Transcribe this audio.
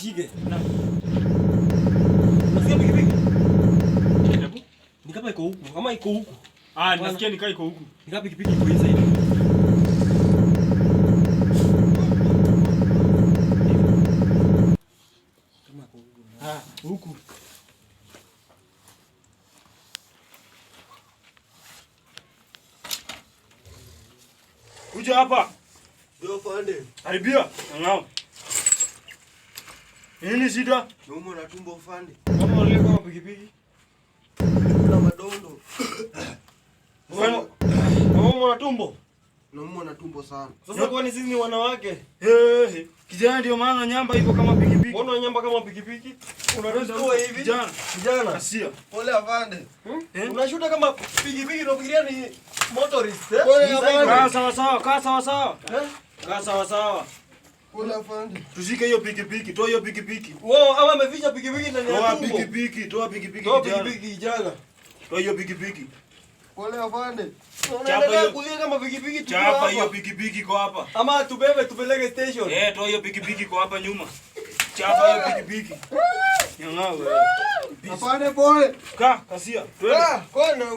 Shige. Unasikia pikipiki? Hebu. Ni kama iko huku, ama iko huku. Nasikia nikaa iko huku. Ni kama pikipiki iko hivi zaidi. Kama iko huku. Huku. Kuja hapa. Ndio pande. Karibia. Ngao. Nini shida? Naumwa na tumbo fande. Kama unaleka kama pikipiki. Kuna madondo. Naumwa na tumbo. Naumwa na tumbo sana. Sasa kwani sisi ni wanawake? Kijana ndio maana nyamba iko kama pikipiki. Mbona nyamba kama pikipiki? Unarudua hivi? Kijana. Asia. Pole afande. Unashuta kama pikipiki unafikiria ni motorist eh? Pole afande. Kaa sawa sawa, kaa sawa sawa. Kaa sawa sawa. Pole afande. Tushike hiyo pikipiki, toa hiyo pikipiki. Wao ama ameficha pikipiki ndani ya Toa tumbo. pikipiki, toa pikipiki Toa kijana. pikipiki kijana. Toa hiyo pikipiki. Pole afande. Unaendelea kulia kama pikipiki tu. Chapa hiyo pikipiki kwa hapa. Ama tubebe tupeleke station. Toa hiyo pikipiki kwa hapa nyuma. Chapa hiyo pikipiki. Nyang'ao wewe. Afande pole. Kaa, kasia. Twende. Kona